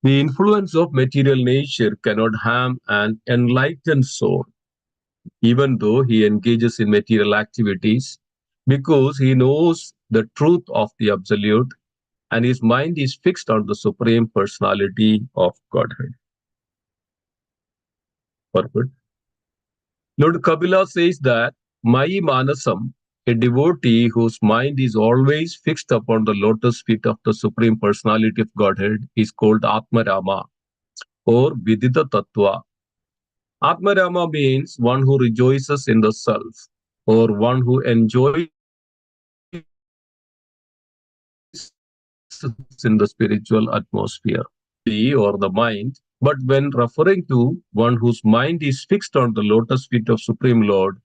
The influence of material nature cannot harm an enlightened soul, even though he engages in material activities, because he knows the truth of the Absolute and his mind is fixed on the Supreme Personality of Godhead. Purport. Lord Kabila says that Mai Manasam, a devotee whose mind is always fixed upon the lotus feet of the Supreme Personality of Godhead, is called Atmarama or Vidita Tattva. Atmarama means one who rejoices in the self or one who enjoys in the spiritual atmosphere. Body or the mind, but when referring to one whose mind is fixed on the lotus feet of Supreme Lord,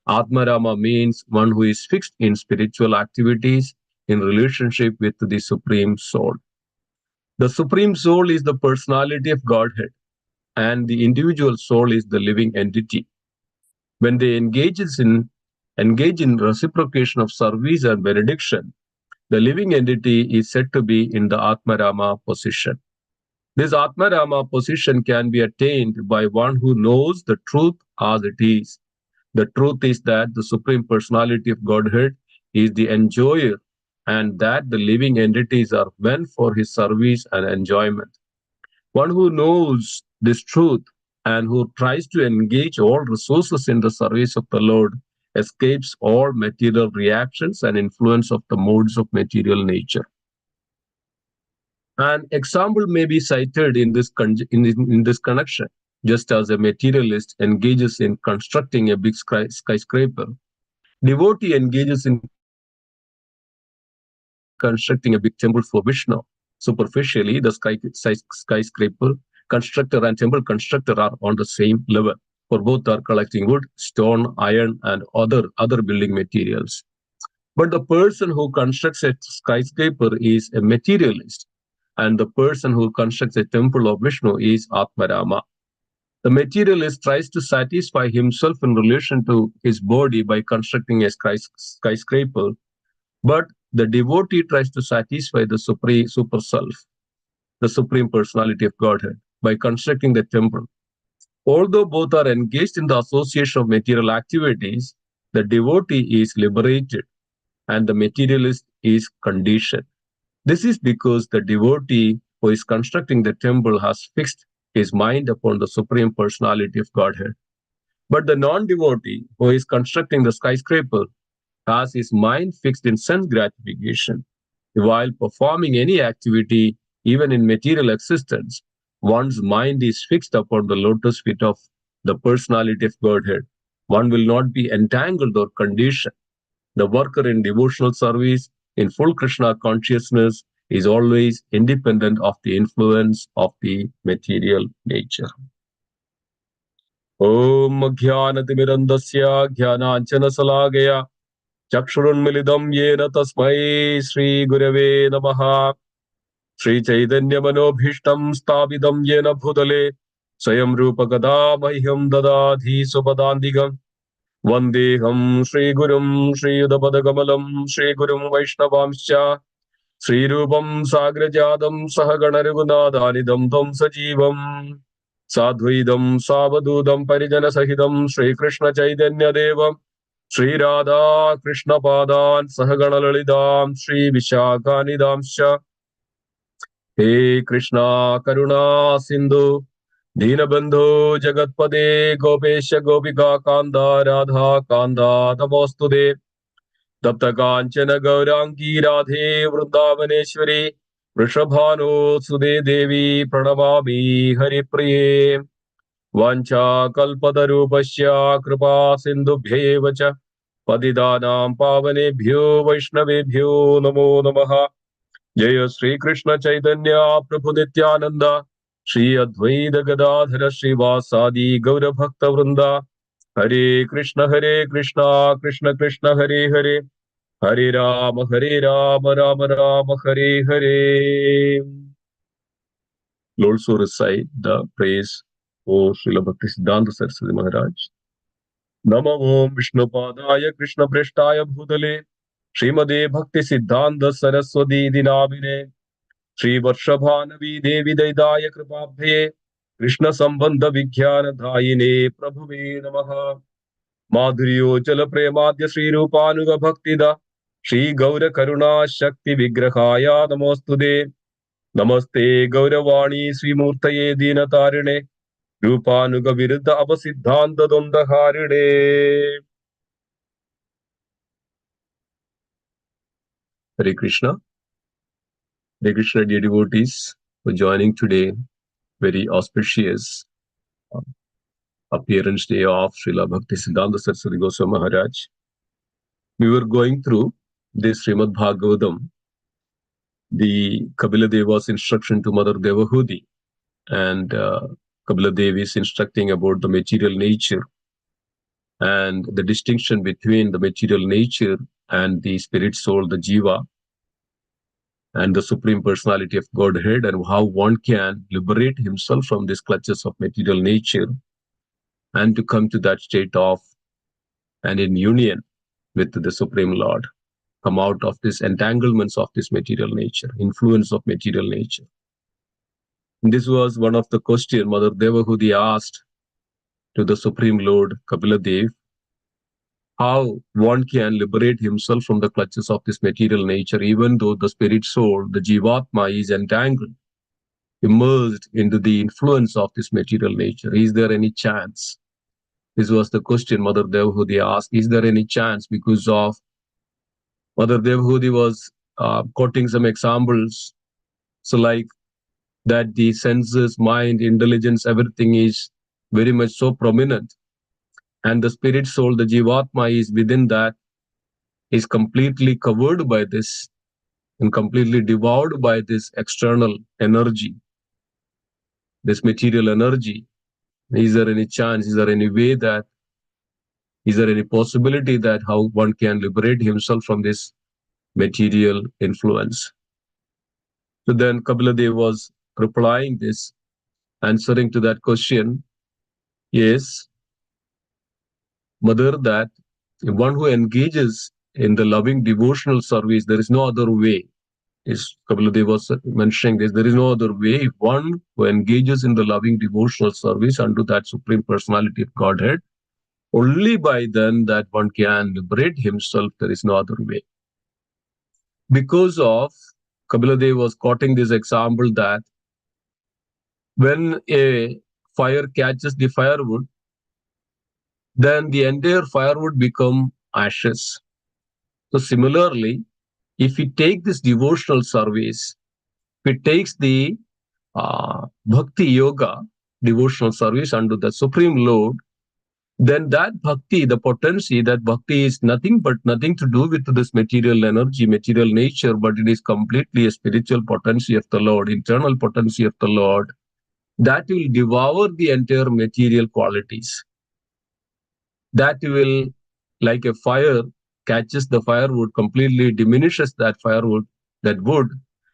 Atmarama means one who is fixed in spiritual activities in relationship with the Supreme Soul. The Supreme Soul is the personality of Godhead, and the individual soul is the living entity. When they engage in reciprocation of service and benediction, the living entity is said to be in the Atmarama position. This Atmarama position can be attained by one who knows the truth as it is. The truth is that the Supreme Personality of Godhead is the enjoyer and that the living entities are meant for his service and enjoyment. One who knows this truth and who tries to engage all resources in the service of the Lord escapes all material reactions and influence of the modes of material nature. An example may be cited in this connection. Just as a materialist engages in constructing a big skyscraper, devotee engages in constructing a big temple for Vishnu. Superficially, the skyscraper constructor and temple constructor are on the same level, for both are collecting wood, stone, iron, and other building materials. But the person who constructs a skyscraper is a materialist, and the person who constructs a temple of Vishnu is Atmarama. The materialist tries to satisfy himself in relation to his body by constructing a skyscraper, but the devotee tries to satisfy the super self, the supreme personality of Godhead, by constructing the temple. Although both are engaged in the association of material activities, the devotee is liberated and the materialist is conditioned. This is because the devotee who is constructing the temple has fixed his mind upon the Supreme Personality of Godhead. But the non devotee who is constructing the skyscraper has his mind fixed in sense gratification. While performing any activity, even in material existence, one's mind is fixed upon the lotus feet of the personality of Godhead. One will not be entangled or conditioned. The worker in devotional service, in full Krishna consciousness, is always independent of the influence of the material nature. Om Jnanatimirandasya Jnananjana Salagaya Chakshurunmilidam Yena Tasmai Sri Gurave Namaha Sri Chaitanya Manobhishtam Stabidam Yena Bhutale Swayam Rupa Gada Mahyam Dadadhi Supadandigam Vandeham Sri Gurum Sri Udapadagamalam Sri Gurum Vaishnavamscha Sri Rupam Sagrajadam Sahagana Raghunathanidam Tam Sajivam Sadhuidam Savadudam Parijana Sahidam Sri Krishna Chaitanya Devam Sri Radha Krishna Padan Sahagana Lalidam Sri Vishakhanidamscha He Krishna Karuna Sindhu Dinabandhu Jagatpade Gopesha Gopika Kanda Radha Kanda Tamostude Tapta Kanchana Gaurangi Radhe Vrindavaneshwari Vrishabhano Sude Devi Pranamami Haripriye Vancha Kalpatarupasya Kripa Sindhubhyevacha Patidanam Pavanebhyo Vaishnavebhyo Namo Namaha Jaya Sri Krishna Chaitanya Prabhu Nityananda Shri Advaita Gadadhara Srivasadi Gaura Bhakta Vrinda Hare Krishna Krishna Krishna Hare Hare Hare Rama Rama Rama Hare Hare. We'll also recite the praise of Srila Bhaktisiddhanta Saraswati Maharaj. Namo Om Vishnu Padaya Krishna Preshtaya Bhutale Srimade Bhaktisiddhanta Saraswati Dinamine Shri Varshabhanavi Devi Daidaya Kripabhe Krishna Sambandha Vikhyana Dhayine Prabhuve Namaha Madhuryo Chala Premadya Shri Rupanuga Bhaktida Shri Gaura Karuna Shakti Vigrahaya Namostude Namaste Gauravani Sri Murtaye Dinatarine Rupanuga Viruddha Abasiddhanta Dondaharine. Hare Krishna. Hare Krishna, dear devotees, for joining today. Very auspicious appearance day of Srila Bhaktisiddhanta Saraswati Goswami Maharaj. We were going through this Srimad Bhagavatam, the Kapila Deva's instruction to Mother Devahudi, and Kapila Devi is instructing about the material nature and the distinction between the material nature and the spirit soul, the Jiva, and the Supreme Personality of Godhead, and how one can liberate himself from these clutches of material nature and to come to that state of and in union with the Supreme Lord, come out of these entanglements of this material nature, influence of material nature. And this was one of the questions Mother Devahudi asked to the Supreme Lord Kapila Dev, how one can liberate himself from the clutches of this material nature, even though the spirit soul, the Jivatma, is entangled, immersed into the influence of this material nature. Is there any chance? This was the question Mother Devahudi asked. Is there any chance? Because of Mother Devahudi was quoting some examples. So like that the senses, mind, intelligence, everything is very much so prominent. And the spirit soul, the Jivatma, is within that, is completely covered by this and completely devoured by this external energy, this material energy. Is there any chance? Is there any way that, is there any possibility that how one can liberate himself from this material influence? So then Kapila Dev was replying this, answering to that question. Yes, Mother, that one who engages in the loving devotional service, there is no other way. Is Kapila Dev was mentioning this, there is no other way. If one who engages in the loving devotional service unto that Supreme Personality of Godhead, only by then that one can liberate himself, there is no other way. Because of, Kapila Dev was quoting this example that when a fire catches the firewood, then the entire firewood become ashes. So similarly, if we take this devotional service, if it takes the bhakti yoga, devotional service unto the Supreme Lord, then that bhakti, the potency, that bhakti is nothing to do with this material energy, material nature, but it is completely a spiritual potency of the Lord, internal potency of the Lord, that will devour the entire material qualities. That will, like a fire catches the firewood, completely diminishes that firewood, that wood.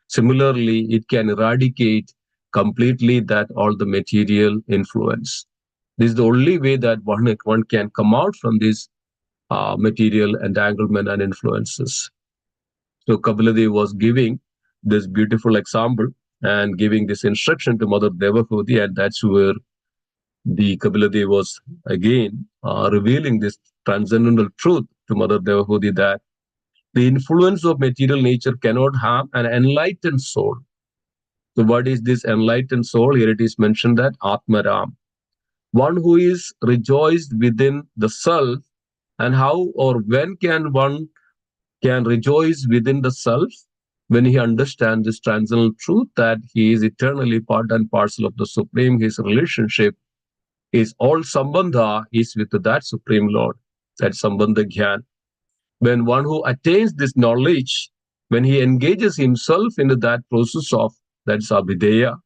Similarly, it can eradicate completely that all the material influence. This is the only way that one can come out from this material entanglement and influences. So Kapila Dev was giving this beautiful example and giving this instruction to Mother Devahudi, and that's where the Kapila Dev was again revealing this transcendental truth to Mother Devahudi, that the influence of material nature cannot harm an enlightened soul. So what is this enlightened soul? Here it is mentioned that Atmaram, one who is rejoiced within the self. And how or when can one can rejoice within the self? When he understands this transcendental truth that he is eternally part and parcel of the Supreme, his relationship is all sambandha is with that Supreme Lord, that sambandha gyan. When one who attains this knowledge, when he engages himself into that process of that abhideya,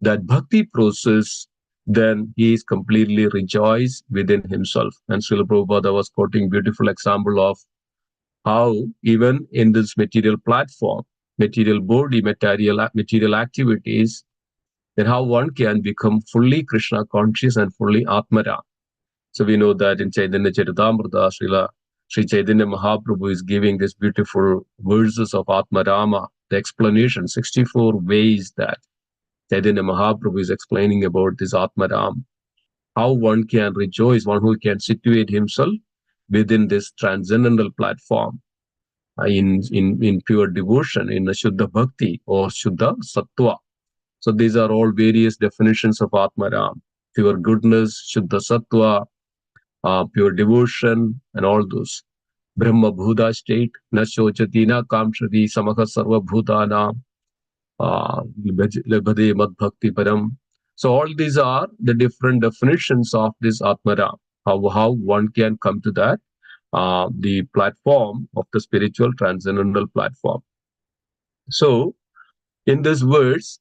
that bhakti process, then he is completely rejoiced within himself. And Srila Prabhupada was quoting beautiful example of how even in this material platform, material body, material activities, then how one can become fully Krishna conscious and fully Atmara. So we know that in Chaitanya Charitamrita, Sri Chaitanya Mahaprabhu is giving these beautiful verses of Atmarama, the explanation, 64 ways that Chaitanya Mahaprabhu is explaining about this Atmaram, how one can rejoice, one who can situate himself within this transcendental platform in pure devotion, in a Shuddha Bhakti or Shuddha Sattva. So these are all various definitions of Atmaram: pure goodness, Shuddha Sattva, pure devotion, and all those. Brahma Bhuda state, na shochati na kamshati samaha sarva bhutana, labhade mad bhakti param. So all these are the different definitions of this Atmaram, how one can come to that, the platform of the spiritual transcendental platform. So in this verse,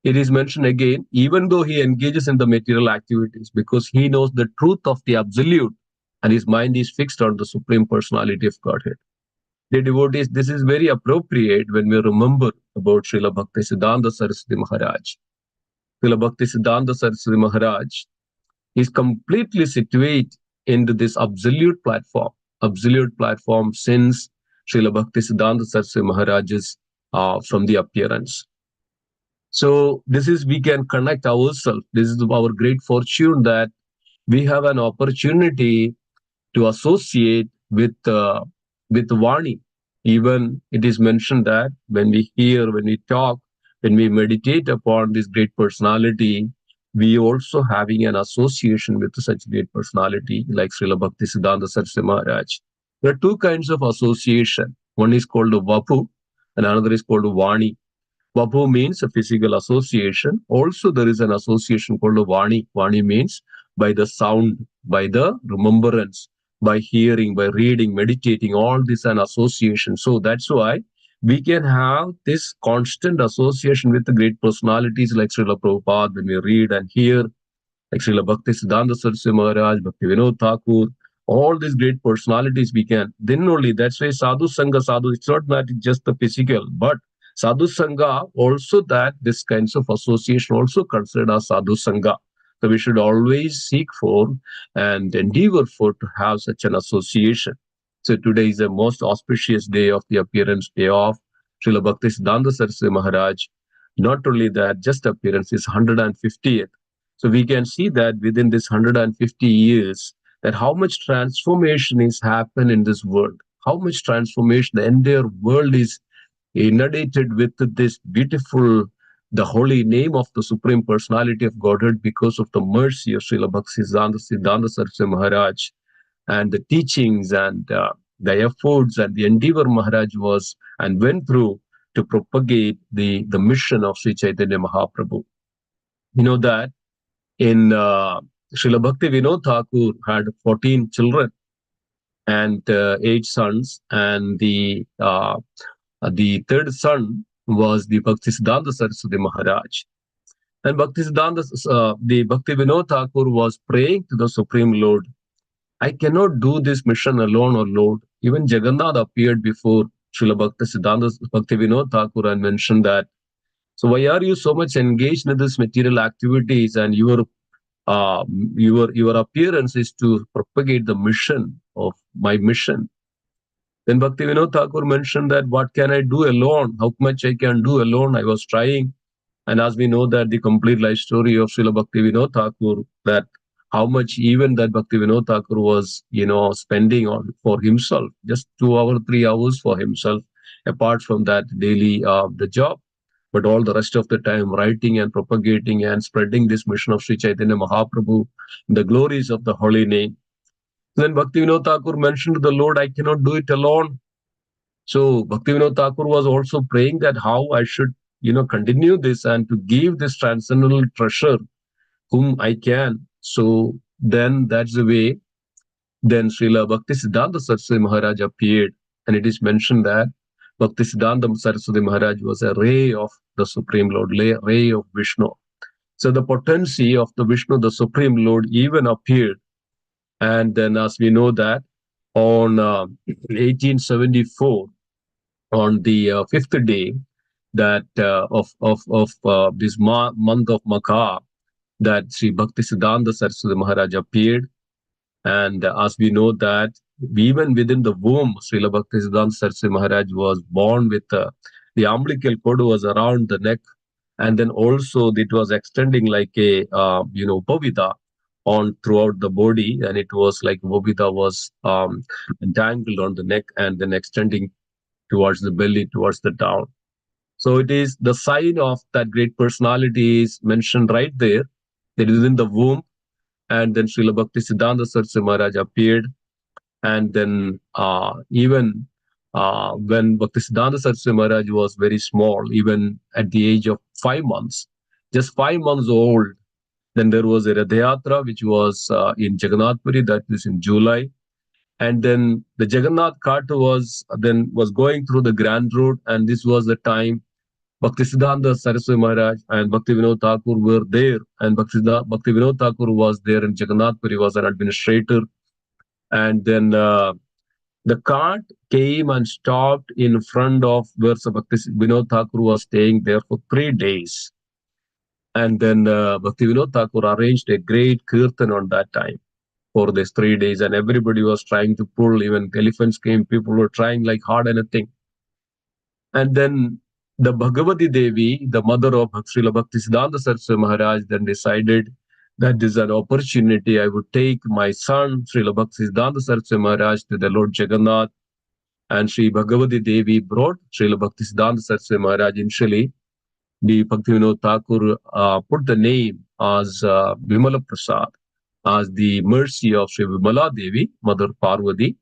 it is mentioned again, even though he engages in the material activities, because he knows the truth of the absolute and his mind is fixed on the Supreme Personality of Godhead. The devotees, this is very appropriate when we remember about Srila Bhaktisiddhanta Saraswati Maharaj. Srila Bhaktisiddhanta Saraswati Maharaj is completely situated into this absolute platform since Srila Bhaktisiddhanta Saraswati Maharaj's from the appearance. So this is, we can connect ourselves. This is our great fortune that we have an opportunity to associate with Vani. Even it is mentioned that when we hear, when we talk, when we meditate upon this great personality, we also having an association with such great personality like Srila Bhaktisiddhanta Saraswati Maharaj. There are two kinds of association. One is called Vapu and another is called Vani. Vapu means a physical association. Also, there is an association called Vani. Vani means by the sound, by the remembrance, by hearing, by reading, meditating, all this an association. So that's why we can have this constant association with the great personalities like Srila Prabhupada when we read and hear, like Srila Bhaktisiddhanta Saraswati Maharaj, Bhakti Vinod Thakur, all these great personalities we can. Then only, that's why Sadhu Sangha, Sadhu, it's not that it's just the physical, but Sadhu Sangha also, that this kinds of association also considered as Sadhu Sangha. So we should always seek for and endeavor for to have such an association. So today is the most auspicious day of the appearance day of Srila Bhaktisiddhanta Saraswati Maharaj. Not only that, just appearance is 150th. So we can see that within this 150 years, that how much transformation is happened in this world, how much transformation the entire world is inundated with this beautiful, the holy name of the Supreme Personality of Godhead because of the mercy of Srila Bhaktisiddhanta Saraswati Maharaj and the teachings and the efforts and the endeavor Maharaj was and went through to propagate the mission of Sri Chaitanya Mahaprabhu. You know that in Srila Bhakti Vinod Thakur had 14 children and 8 sons, and the third son was the Bhaktisiddhanta Saraswati Maharaj. And the Bhakti Vinod Thakur was praying to the Supreme Lord, I cannot do this mission alone, O Lord. Even Jagannath appeared before Srila Bhakti Vinod Thakur and mentioned that, so why are you so much engaged in this material activities, and your appearance is to propagate the mission of my mission. Then Bhakti Vinod Thakur mentioned that what can I do alone? How much I can do alone? I was trying. And as we know that the complete life story of Srila Bhakti Vinod Thakur, that how much even that Bhakti Vinod Thakur was, spending on for himself, just 2 hours, 3 hours for himself, apart from that daily the job. But all the rest of the time writing and propagating and spreading this mission of Sri Chaitanya Mahaprabhu, the glories of the holy name. Then Bhakti Vinod Thakur mentioned to the Lord, I cannot do it alone. So Bhakti Vinod Thakur was also praying that how I should, continue this and to give this transcendental treasure whom I can. So then that's the way. Then Srila Bhaktisiddhanta Saraswati Maharaj appeared, and it is mentioned that Bhaktisiddhanta Saraswati Maharaj was a ray of the Supreme Lord, ray of Vishnu. So the potency of the Vishnu, the Supreme Lord, even appeared. And then, as we know that on 1874, on the fifth day that of this month of Magha, that Sri Bhaktisiddhanta Saraswati Maharaj appeared. And as we know that even within the womb, Srila Bhaktisiddhanta Saraswati Maharaj was born with The umbilical cord was around the neck, and then also it was extending like a bovida on throughout the body, and it was like bovida was entangled on the neck and then extending towards the belly, towards the down. So it is the sign of that great personality is mentioned right there. It is in the womb, and then Srila Bhakti Siddhanta Saraswati Maharaj appeared, and then even when Bhaktisiddhanta Saraswati Maharaj was very small, even at the age of 5 months, just 5 months old, then there was a Rath Yatra which was in Jagannath Puri, that is in July, and then the Jagannath cart was going through the Grand Road, and this was the time Bhaktisiddhanta Saraswati Maharaj and Bhakti Vinod Thakur were there, and Bhakti Vinod Thakur was there, and Jagannath Puri was an administrator, and then the cart came and stopped in front of where Bhakti Vinod Thakur was staying there for 3 days. And then Bhakti Vinod Thakur arranged a great kirtan on that time for these 3 days, and everybody was trying to pull. Even elephants came, people were trying like hard anything. And then the Bhagavati Devi, the mother of Srila Bhaktisiddhanta Saraswati Maharaj, then decided that this is an opportunity. I would take my son, Srila Bhaktisiddhanta Saraswati Maharaj, to the Lord Jagannath. And Sri Bhagavati Devi brought Srila Bhaktisiddhanta Saraswati Maharaj. Initially, the Bhakti Vinod Thakur put the name as Vimala Prasad, as the mercy of Sri Vimala Devi, Mother Parvati.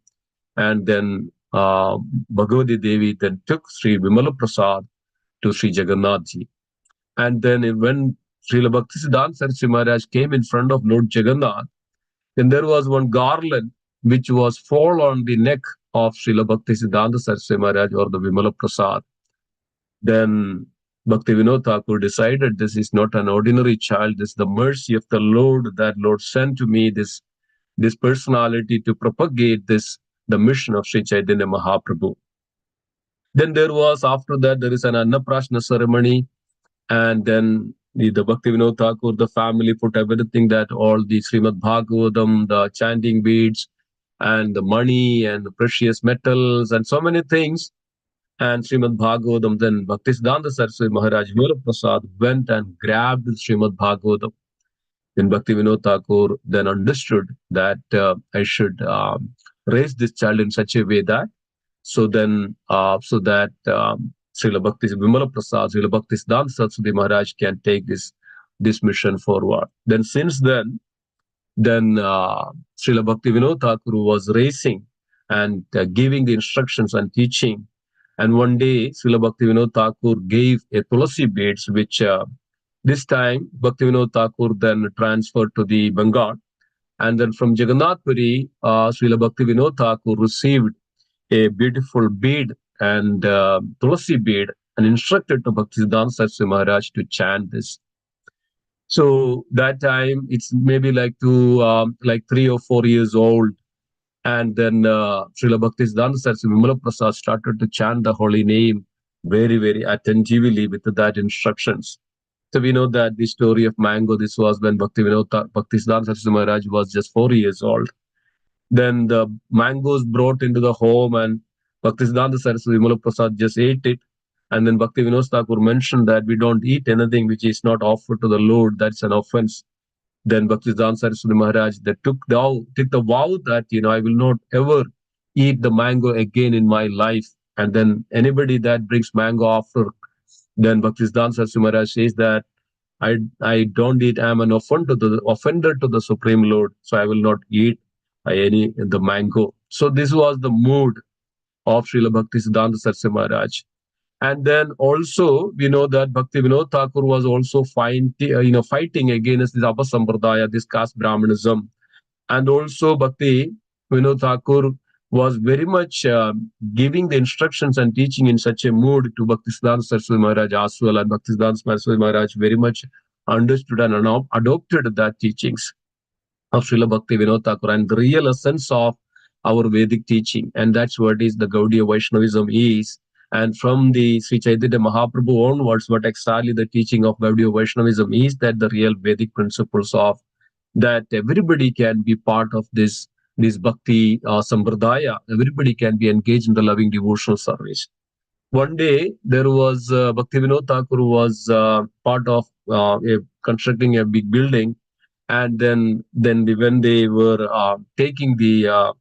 And then Bhagavati Devi then took Sri Vimala Prasad to Sri Jagannath Ji. And then when Srila Bhaktisiddhanta Saraswati Maharaj came in front of Lord Jagannath, then there was one garland which was fall on the neck of Srila Bhaktisiddhanta Saraswati Maharaj, or the Vimala Prasad. Then Bhakti Vinod Thakur decided this is not an ordinary child, this is the mercy of the Lord, that Lord sent to me this personality to propagate the mission of Sri Chaitanya Mahaprabhu. Then there was, after that, there is an Annaprashna ceremony, and then the Bhakti Vinod Thakur, the family put everything, that all the Srimad Bhagavatam, the chanting beads, and the money and the precious metals and so many things, and Srimad Bhagavatam. Then Bhaktisiddhanta Saraswati Maharaj Vimala Prasad went and grabbed Srimad Bhagavatam. Then Bhakti Vinod Thakur then understood that I should raise this child in such a way that Srila Bhakti Vimala Prasad, Srila Bhaktisiddhanta Saraswati Maharaj can take this mission forward. Then since then Srila Bhakti Vinod Thakur was raising and giving the instructions and teaching. And one day, Srila Bhakti Vinod Thakur gave a Tulasi beads, which this time Bhakti Vinod Thakur then transferred to the Bengal. And then from Jagannath Puri, Srila Bhakti Vinod Thakur received a beautiful bead and Tulasi bead, and instructed to Bhaktisiddhanta Saraswati Maharaj to chant this. So that time it's maybe like 3 or 4 years old, and then Srila Bhaktisiddhanta Saraswati Vimala Prasad started to chant the holy name very, very attentively with that instructions. So we know that the story of mango, this was when Bhaktisiddhanta Saraswati Maharaj was just 4 years old. Then the mangoes brought into the home, and Bhaktisiddhanta Saraswati Vimala Prasad just ate it. And then Bhakti Vinod Thakur mentioned that we don't eat anything which is not offered to the Lord. That's an offense. Then Bhaktisiddhanta Saraswati Maharaj took the vow that I will not ever eat the mango again in my life. And then anybody that brings mango after, then Bhaktisiddhanta Saraswati Maharaj says that I don't eat. I am an offender to the Supreme Lord, so I will not eat the mango. So this was the mood of Srila Bhaktisiddhanta Saraswati Maharaj. And then also we know that Bhakti Vinod Thakur was also fighting against this Apasampradaya, this caste Brahmanism. And also Bhakti Vinod Thakur was very much giving the instructions and teaching in such a mood to Bhaktisiddhanta Saraswati Maharaj as well. And Bhaktisiddhanta Saraswati Maharaj very much understood and adopted that teachings of Srila Bhakti Vinod Thakur and the real essence of our Vedic teaching. And that's what is the Gaudiya Vaishnavism is. And from the Sri Chaitanya Mahaprabhu onwards, what exactly the teaching of Gaudiya Vaishnavism is, that the real Vedic principles of that everybody can be part of this Bhakti Sampradaya, everybody can be engaged in the loving devotional service. one day there was Bhaktivinoda Thakur was part of constructing a big building, and when they were taking the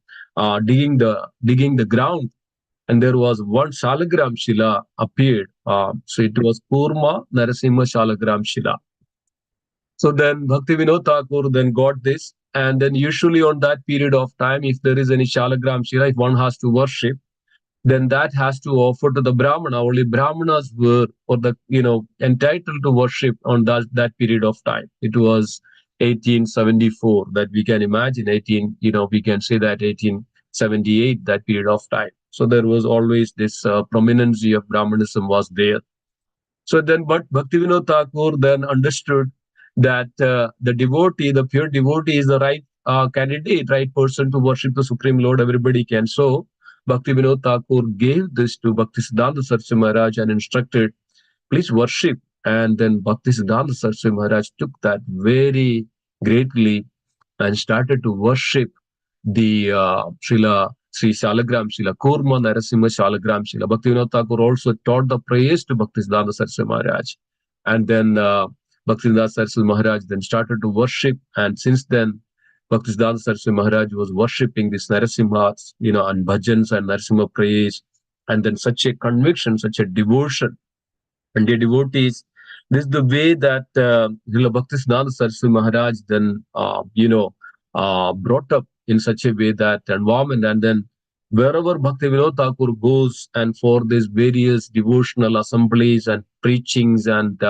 digging the ground, and there was one Shalagram Shila appeared. So it was Kurma Narasimha Shalagram Shila. So then Bhakti Vinod Thakur then got this, and then usually on that period of time, if there is any Shalagram Shila, if one has to worship, then that has to offer to the Brahmana. Only Brahmanas were or the entitled to worship on that period of time. It was 1874 that we can imagine. We can say that 1878 that period of time. So there was always this prominency of Brahmanism was there. So then, but Bhaktivinoda Thakur then understood that the pure devotee, is the right candidate, right person to worship the Supreme Lord. Everybody can. So Bhaktivinoda Thakur gave this to Bhaktisiddhanta Saraswati Maharaj and instructed, please worship. And then Bhaktisiddhanta Saraswati Maharaj took that very greatly and started to worship the Sri Shalagram Shila, Kurma Narasimha Shalagram Shila. Bhaktivinoda Thakur also taught the praise to Bhaktisiddhanta Saraswati Maharaj. And then Bhaktisiddhanta Saraswati Maharaj then started to worship. And since then, Bhaktisiddhanta Saraswati Maharaj was worshipping this Narasimha, and bhajans and Narasimha praise. And then such a conviction, such a devotion. And the devotees, this is the way that Bhaktisiddhanta Saraswati Maharaj then, brought up in such a way that environment. And then wherever Bhaktivinoda Thakur goes, and for these various devotional assemblies and preachings, and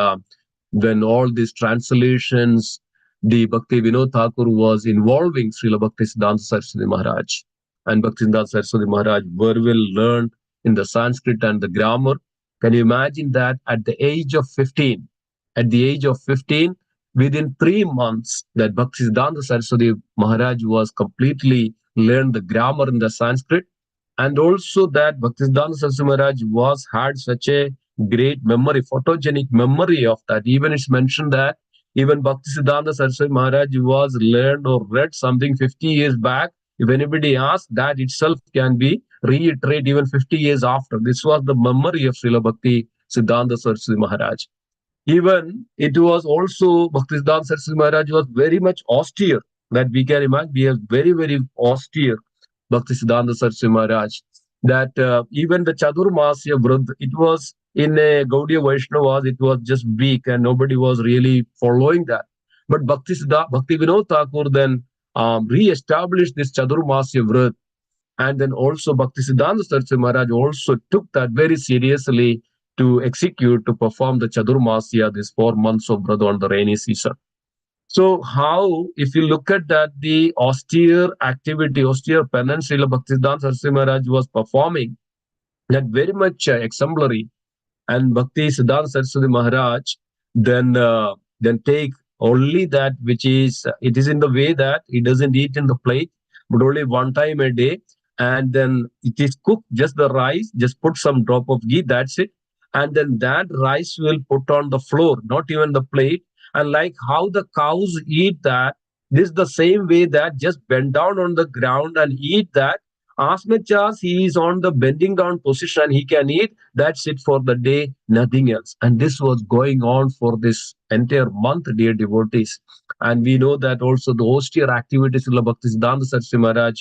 when all these translations, the Bhaktivinoda Thakur was involving Srila Bhaktisiddhanta Saraswati Maharaj. And Bhaktisiddhanta Saraswati Maharaj very well learned in the Sanskrit and the grammar. Can you imagine that at the age of 15, within 3 months, that Bhaktisiddhanta Saraswati Maharaj was completely learned the grammar in the Sanskrit, and also that Bhaktisiddhanta Saraswati Maharaj had such a great memory, photogenic memory of that. Even it's mentioned that even Bhaktisiddhanta Saraswati Maharaj was learned or read something 50 years back. If anybody asks, that itself can be reiterate even 50 years after. This was the memory of Srila Bhakti Siddhanta Saraswati Maharaj. Even it was also Bhaktisiddhanta Saraswati Maharaj was very much austere, that we can imagine. We are very, very austere Bhaktisiddhanta Saraswati Maharaj. That even the Chadurmasya Vrad, it was in a Gaudiya Vaishnavas, it was just weak and nobody was really following that. But Bhakti Vinod Thakur then re-established this Chadurmasya Vrad. And then also Bhaktisiddhanta Saraswati Maharaj also took that very seriously to execute, to perform the Chadurmasya, these 4 months of Vrata on the rainy season. So how, if you look at that, the austere activity, austere penance Srila Bhaktisiddhanta Saraswati Maharaj was performing, that very much exemplary. And Bhakti Siddhanta Saraswati Maharaj then take only that which is, it is in the way that he doesn't eat in the plate, but only one time a day. And then it is cooked, just the rice, just put some drop of ghee, that's it. And then that rice will put on the floor, not even the plate. And like how the cows eat that, this is the same way that just bend down on the ground and eat that. As much as he is on the bending down position, he can eat. That's it for the day, nothing else. And this was going on for this entire month, dear devotees. And we know that also the austere activities of Bhaktisiddhanta Saraswati Maharaj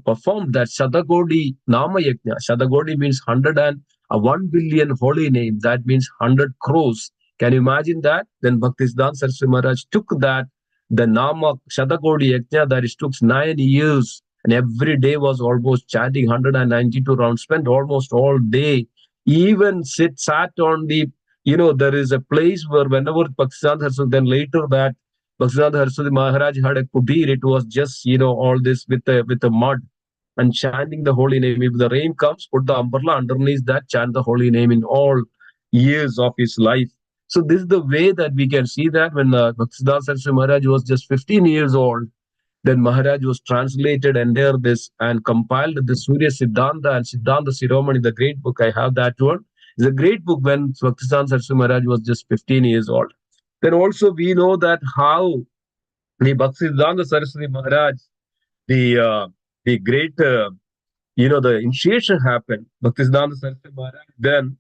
performed that Shadagodi Nama Yajna. Shadagodi means 101 billion holy name. That means 100 crores. Can you imagine that? Then Bhaktisiddhanta Saraswati Maharaj took that, the Nama Shadagodi Yajna, that it took 9 years. And every day was almost chanting 192 rounds, spent almost all day. Even sat on the, there is a place where whenever Bhaktisiddhanta Saraswati, then later that Bhaktisiddhanta Saraswati Maharaj had a kutir, it was just, all this with the mud and chanting the holy name. If the rain comes, put the umbrella underneath that, chant the holy name in all years of his life. So this is the way that we can see that when Bhaktisiddhanta Saraswati Maharaj was just 15 years old, then Maharaj was translated under this and compiled the Surya Siddhanta and Siddhanta Siromani, the great book. I have that one. It's a great book when Bhaktisiddhanta Saraswati Maharaj was just 15 years old. Then also we know that how the Bhaktisiddhanta Saraswati Maharaj, the great the initiation happened, Bhaktisiddhanta Saraswati Maharaj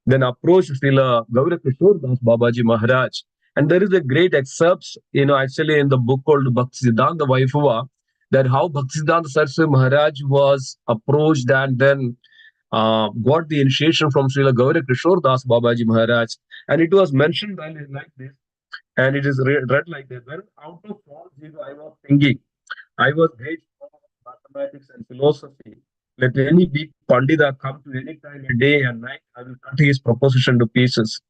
then approached Srila Gaura Kishore Das Babaji Maharaj. And there is a great excerpt, actually in the book called Bhaktisiddhanta Vaibhava, that how Bhaktisiddhanta Saraswati Maharaj was approached and then got the initiation from Srila Gaura Kishore Das Babaji Maharaj. And it was mentioned like this, and it is read like that. When out of all zero, I was thinking, I was great for mathematics and philosophy. Let any big Pandita come to any time, a day and night, I will cut his proposition to pieces.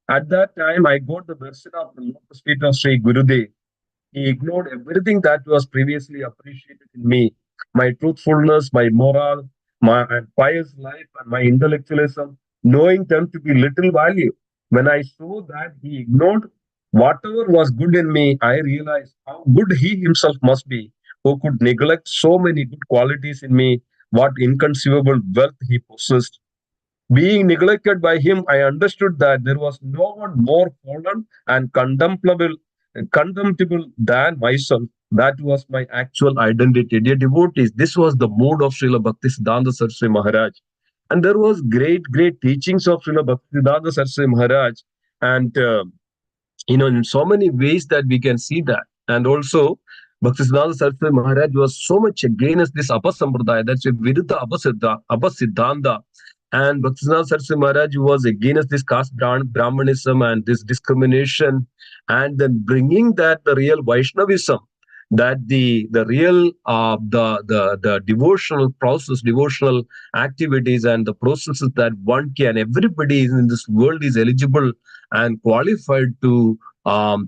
At that time, I got the version of the lotus feet of Sri Gurudev. He ignored everything that was previously appreciated in me, my truthfulness, my moral, my pious life, and my intellectualism, knowing them to be little value. When I saw that he ignored whatever was good in me, I realized how good he himself must be, who could neglect so many good qualities in me, what inconceivable wealth he possessed. Being neglected by him, I understood that there was no one more fallen and contemptible than myself. That was my actual identity. Dear devotees, this was the mood of Srila Bhaktisiddhanta Saraswati Maharaj. And there was great teachings of Srila Bhaktisiddhanta Saraswati Maharaj. And in so many ways that we can see that. And also, Bhaktisiddhanta Saraswati Maharaj was so much against this Apasampradaya, that's a Viruddha Apasiddhanta. And Bhaktisiddhanta Saraswati Maharaj was against this caste Brahmanism and this discrimination, and then bringing that the real Vaishnavism, that the real the devotional process, devotional activities, and the processes that one can, everybody in this world is eligible and qualified to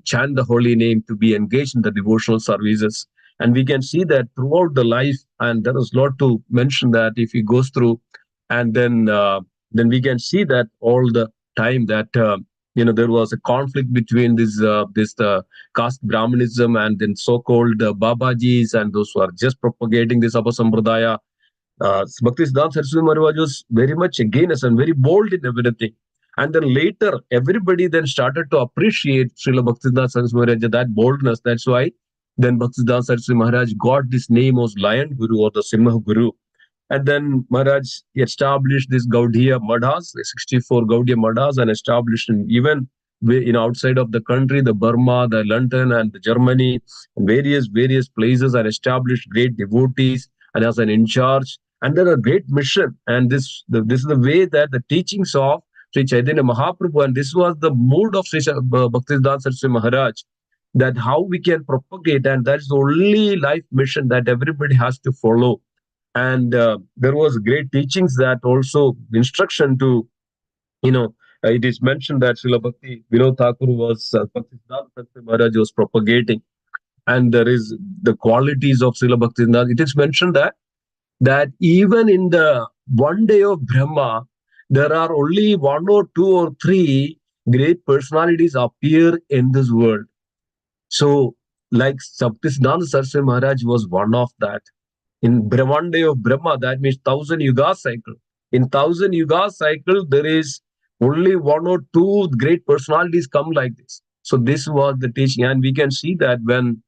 chant the holy name, to be engaged in the devotional services. And we can see that throughout the life, and there is a lot to mention that if he goes through, and then we can see that all the time that there was a conflict between this caste Brahmanism and then so-called Babajis and those who are just propagating this Apasampradaya. Bhaktisiddhanta Saraswati Maharaj was very much against and very bold in everything. And then later, everybody then started to appreciate Srila Bhaktisiddhanta Saraswati Maharaj, that boldness. That's why then Bhaktisiddhanta Saraswati Maharaj got this name as Lion Guru or the Simha Guru. And then Maharaj established this Gaudiya Madhas, 64 Gaudiya Madhas, and established even outside of the country, the Burma, the London, and the Germany, and various places, and established great devotees and as an in charge. And there are great mission. And this is the way that the teachings of Sri Chaitanya Mahaprabhu, and this was the mood of Sri Bhaktisiddhanta Saraswati Maharaj, that how we can propagate, and that's the only life mission that everybody has to follow. And there was great teachings that also instruction to, it is mentioned that Srila Bhakti Vinod Thakur was Bhaktisiddhanta Saraswati Maharaj was propagating, and there is the qualities of Srila Bhaktisiddhanta. It is mentioned that even in the one day of Brahma, there are only one or two or three great personalities appear in this world. So, like Bhaktisiddhanta Saraswati Maharaj was one of that. In one day of Brahma, that means 1,000 yuga cycle. In 1,000 yuga cycle, there is only one or two great personalities come like this. So this was the teaching, and we can see that when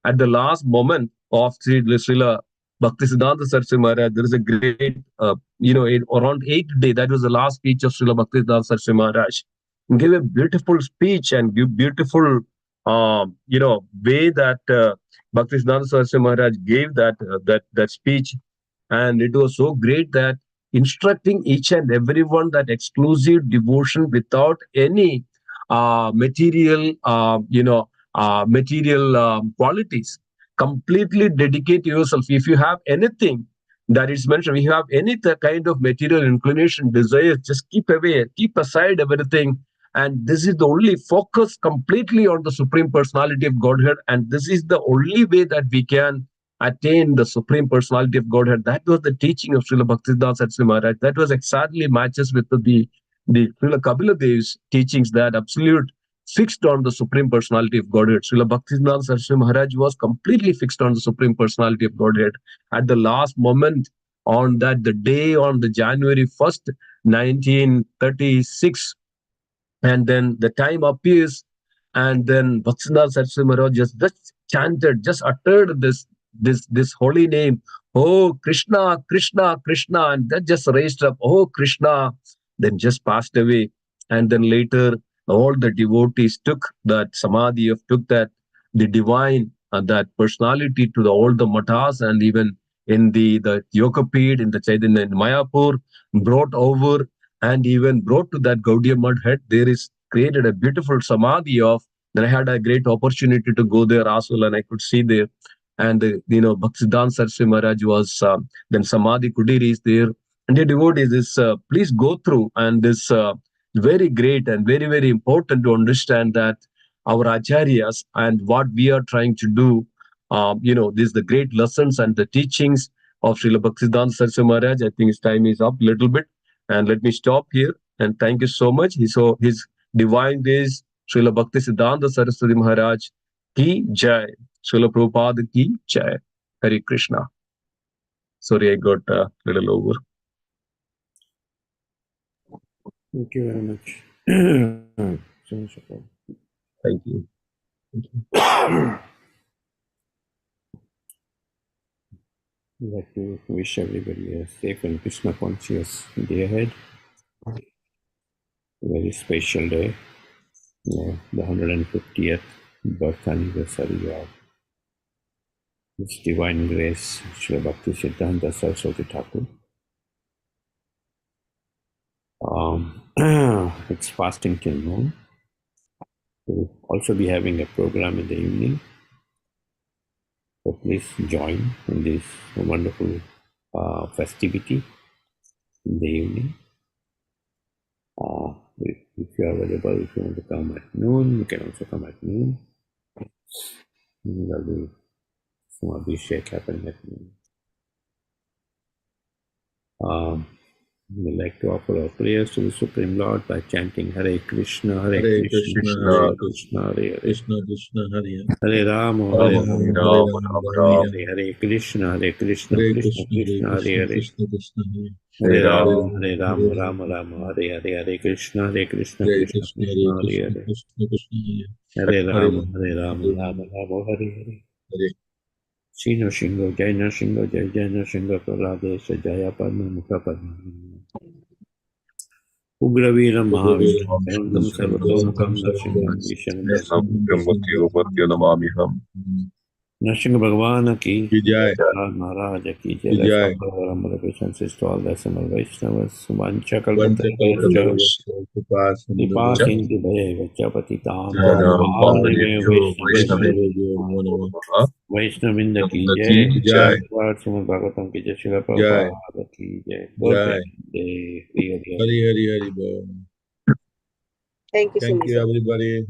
at the last moment of Srila Bhaktisiddhanta Saraswati Maharaj, there is a great, around 8th day, that was the last speech of Srila Bhaktisiddhanta Saraswati Maharaj. He gave a beautiful speech and give beautiful, way that Bhaktisiddhanta Saraswati Maharaj gave that speech, and it was so great that instructing each and everyone that exclusive devotion without any material qualities. Completely dedicate yourself. If you have anything that is mentioned, if you have any kind of material inclination, desire, just keep away, keep aside everything. And this is the only focus completely on the Supreme Personality of Godhead. And this is the only way that we can attain the Supreme Personality of Godhead. That was the teaching of Srila Bhaktisiddhanta Saraswati Maharaj. That was exactly matches with the Srila Kapila Dev's teachings, that absolute fixed on the Supreme Personality of Godhead. Srila Bhaktisiddhanta Saraswati Maharaj was completely fixed on the Supreme Personality of Godhead. At the last moment, on the day on the January 1st, 1936, and then the time appears, and then Bhaktisiddhanta Saraswati Maharaj just chanted, just uttered this this holy name, oh Krishna, Krishna, Krishna, and that just raised up, oh Krishna, then just passed away. And then later, all the devotees took that samadhi of took that the divine and that personality to all the matas, and even in the Yogapid, in the Chaitanya in Mayapur, brought over, and even brought to that Gaudiya mud head. There is created a beautiful samadhi of. Then I had a great opportunity to go there as well, and I could see there. And Bhaktisiddhanta Saraswati Maharaj was then Samadhi Kudiri is there, and the devotees is please go through, and this very great and very very important to understand that our acharyas and what we are trying to do. These the great lessons and the teachings of Srila Bhaktisiddhanta Saraswati Maharaj. I think his time is up a little bit, and let me stop here. And thank you so much. His divine grace, Srila Bhaktisiddhanta Saraswati Maharaj ki jai. Srila Prabhupada ki jai. Hare Krishna. Sorry, I got a little over. Thank you very much. Thank you. I'd like to wish everybody a safe and Krishna conscious day ahead. A very special day, the 150th birth anniversary of His Divine Grace, Srila Bhaktisiddhanta Saraswati Thakur. It's fasting till noon. We'll also be having a program in the evening. So please join in this wonderful festivity in the evening. If you are available, if you want to come at noon, you can also come at noon. There'll be some Abhishek happening at noon. We'd like to offer our prayers to the Supreme Lord by chanting Hare Krishna, Hare Krishna, Hare Krishna, Hare Krishna Krishna Hare Hare Rama, Hare Hare Rama, Rama, Rama, Hare Krishna, Hare Krishna, Hare Krishna Krishna Krishna, Hare Hare. Krishna Krishna Hare Hare Rama, Hare Hare Rama, Rama Rama, Hare Hare, Hare Krishna, Krishna Hare Krishna, Krishna Hare Hare Hare. Krishna Krishna Hare Hare Rama, Hare Rama, Rama Rama, Hare Hare. Hare Sino Shingo, Jai Nashingo, Jai Jai Nashingo, Praladesha, Jaya Padma, Mukha Padma. Ugraviram Mahavishnu, Sarandam Sarvatokam, Nashingam Vishanam Namamiham. Nrsimha Bhagwan ki Jai. Maharaj ki jai. Jai. Obeisances to all the assembled Vaishnavas. Vancha Vancha Kripa Sindhu Bhaya Patitam Vaishnavinda ki jai. Jai. Srimad Bhagavatam ki jai. Srila Jai. Prabhupada ki jai. Jai. Jai. Hari Hari Hari Bol. Thank you so Thank much. you everybody.